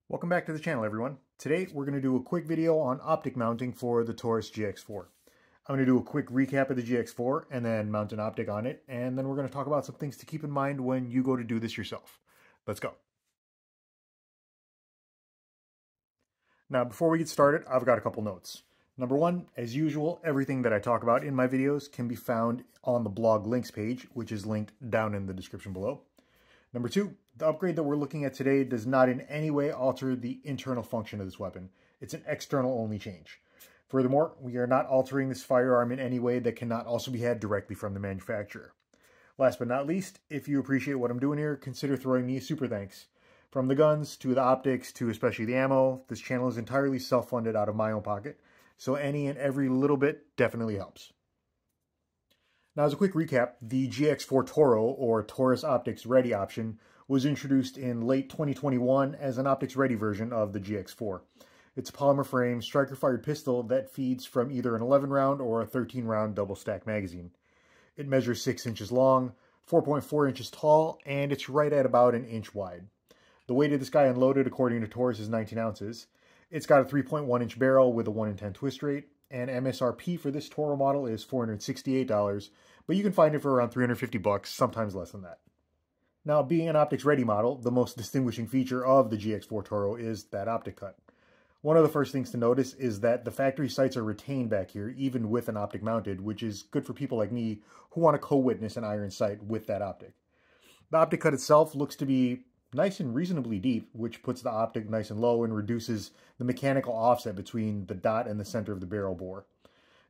Welcome back to the channel, everyone. Today we're going to do a quick video on optic mounting for the Taurus GX4. I'm going to do a quick recap of the GX4 and then mount an optic on it, and then we're going to talk about some things to keep in mind when you go to do this yourself. Let's go. Now, before we get started, I've got a couple notes. Number one, as usual, everything that I talk about in my videos can be found on the blog links page, which is linked down in the description below. Number two, the upgrade that we're looking at today does not in any way alter the internal function of this weapon. It's an external only change. Furthermore, we are not altering this firearm in any way that cannot also be had directly from the manufacturer. Last but not least, if you appreciate what I'm doing here, consider throwing me a super thanks. From the guns, to the optics, to especially the ammo, this channel is entirely self-funded out of my own pocket, so any and every little bit definitely helps. Now, as a quick recap, the GX4 T.O.R.O, or Taurus Optics Ready option, was introduced in late 2021 as an optics ready version of the GX4. It's a polymer frame striker-fired pistol that feeds from either an 11-round or a 13-round double-stack magazine. It measures 6 inches long, 4.4 inches tall, and it's right at about an inch wide. The weight of this guy unloaded, according to Taurus, is 19 ounces. It's got a 3.1-inch barrel with a 1 in 10 twist rate, and MSRP for this T.O.R.O model is $468, but you can find it for around $350, sometimes less than that. Now, being an optics ready model, the most distinguishing feature of the GX4 T.O.R.O is that optic cut. One of the first things to notice is that the factory sights are retained back here, even with an optic mounted, which is good for people like me who want to co-witness an iron sight with that optic. The optic cut itself looks to be nice and reasonably deep, which puts the optic nice and low and reduces the mechanical offset between the dot and the center of the barrel bore.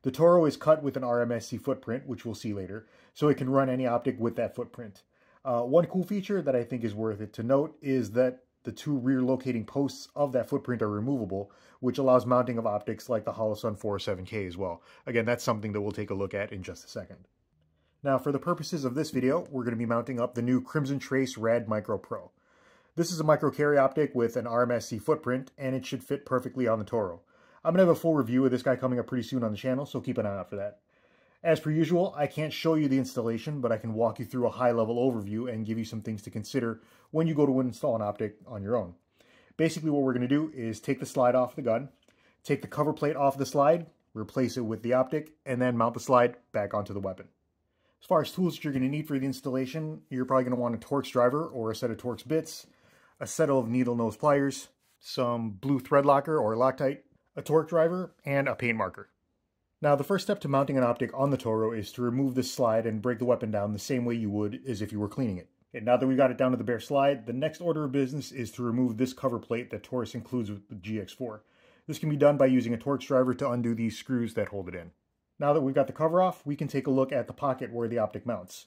The T.O.R.O is cut with an RMSC footprint, which we'll see later, so it can run any optic with that footprint. One cool feature that I think is worth it to note is that the two rear locating posts of that footprint are removable, which allows mounting of optics like the Holosun 407K as well. Again, that's something that we'll take a look at in just a second. Now, for the purposes of this video, we're going to be mounting up the new Crimson Trace Rad Micro Pro. This is a micro carry optic with an RMSC footprint, and it should fit perfectly on the T.O.R.O. I'm going to have a full review of this guy coming up pretty soon on the channel, so keep an eye out for that. As per usual, I can't show you the installation, but I can walk you through a high-level overview and give you some things to consider when you go to install an optic on your own. Basically, what we're going to do is take the slide off the gun, take the cover plate off the slide, replace it with the optic, and then mount the slide back onto the weapon. As far as tools that you're going to need for the installation, you're probably going to want a Torx driver or a set of Torx bits, a set of needle nose pliers, some blue thread locker or Loctite, a torque driver, and a paint marker. Now, the first step to mounting an optic on the T.O.R.O is to remove this slide and break the weapon down the same way you would as if you were cleaning it. And now that we've got it down to the bare slide, the next order of business is to remove this cover plate that Taurus includes with the GX4. This can be done by using a Torx driver to undo these screws that hold it in. Now that we've got the cover off, we can take a look at the pocket where the optic mounts.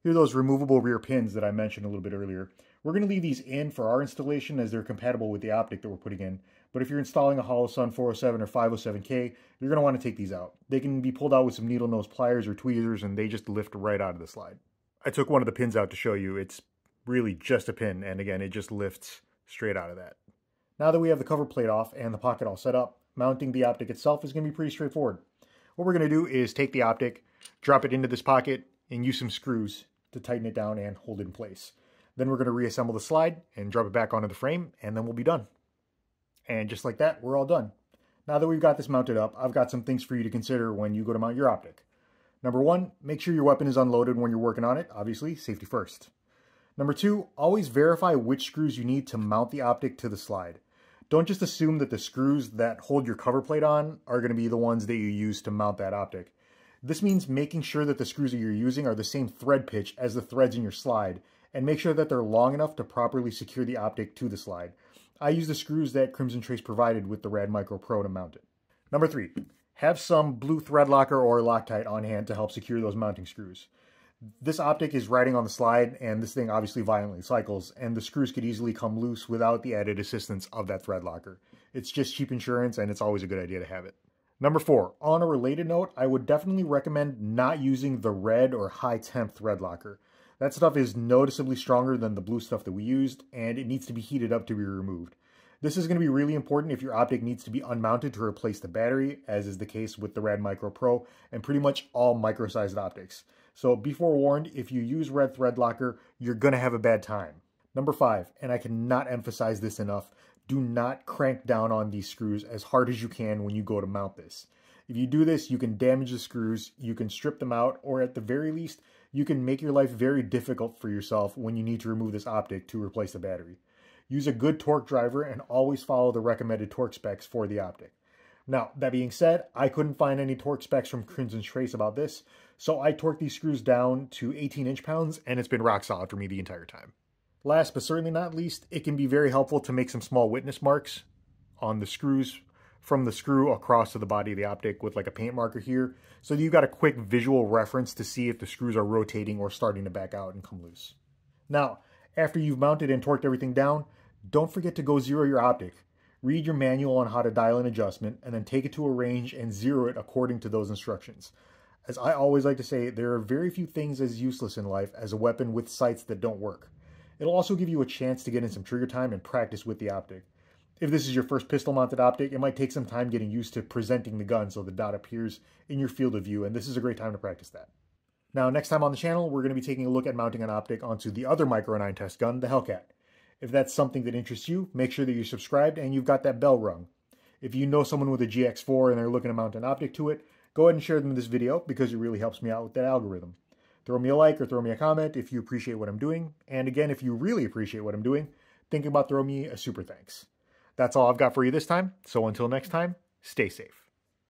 Here are those removable rear pins that I mentioned a little bit earlier. We're going to leave these in for our installation as they're compatible with the optic that we're putting in. But if you're installing a Holosun 407 or 507K, you're going to want to take these out. They can be pulled out with some needle nose pliers or tweezers, and they just lift right out of the slide. I took one of the pins out to show you. It's really just a pin, and again, it just lifts straight out of that. Now that we have the cover plate off and the pocket all set up, mounting the optic itself is going to be pretty straightforward. What we're going to do is take the optic, drop it into this pocket, and use some screws to tighten it down and hold it in place. Then we're going to reassemble the slide and drop it back onto the frame, and then we'll be done. And just like that, we're all done. Now that we've got this mounted up, I've got some things for you to consider when you go to mount your optic. Number one, make sure your weapon is unloaded when you're working on it. Obviously, safety first. Number two, always verify which screws you need to mount the optic to the slide. Don't just assume that the screws that hold your cover plate on are going to be the ones that you use to mount that optic. This means making sure that the screws that you're using are the same thread pitch as the threads in your slide, and make sure that they're long enough to properly secure the optic to the slide. I use the screws that Crimson Trace provided with the Rad Micro Pro to mount it. Number three, have some blue thread locker or Loctite on hand to help secure those mounting screws. This optic is riding on the slide, and this thing obviously violently cycles, and the screws could easily come loose without the added assistance of that thread locker. It's just cheap insurance, and it's always a good idea to have it. Number four, on a related note, I would definitely recommend not using the red or high temp thread locker. That stuff is noticeably stronger than the blue stuff that we used, and it needs to be heated up to be removed. This is going to be really important if your optic needs to be unmounted to replace the battery, as is the case with the Rad Micro Pro and pretty much all micro-sized optics. So be forewarned, if you use red thread locker, you're going to have a bad time. Number five, and I cannot emphasize this enough, do not crank down on these screws as hard as you can when you go to mount this. If you do this, you can damage the screws, you can strip them out, or at the very least, you can make your life very difficult for yourself when you need to remove this optic to replace the battery. Use a good torque driver and always follow the recommended torque specs for the optic. Now, that being said, I couldn't find any torque specs from Crimson Trace about this, so I torqued these screws down to 18 inch-pounds, and it's been rock solid for me the entire time. Last but certainly not least, it can be very helpful to make some small witness marks on the screws from the screw across to the body of the optic with like a paint marker here, so that you've got a quick visual reference to see if the screws are rotating or starting to back out and come loose. Now, after you've mounted and torqued everything down, don't forget to go zero your optic. Read your manual on how to dial an adjustment, and then take it to a range and zero it according to those instructions. As I always like to say, there are very few things as useless in life as a weapon with sights that don't work. It'll also give you a chance to get in some trigger time and practice with the optic. If this is your first pistol-mounted optic, it might take some time getting used to presenting the gun so the dot appears in your field of view, and this is a great time to practice that. Now, next time on the channel, we're going to be taking a look at mounting an optic onto the other Micro 9 test gun, the Hellcat. If that's something that interests you, make sure that you're subscribed and you've got that bell rung. If you know someone with a GX4 and they're looking to mount an optic to it, go ahead and share them this video because it really helps me out with that algorithm. Throw me a like or throw me a comment if you appreciate what I'm doing. And again, if you really appreciate what I'm doing, think about throwing me a super thanks. That's all I've got for you this time. So until next time, stay safe.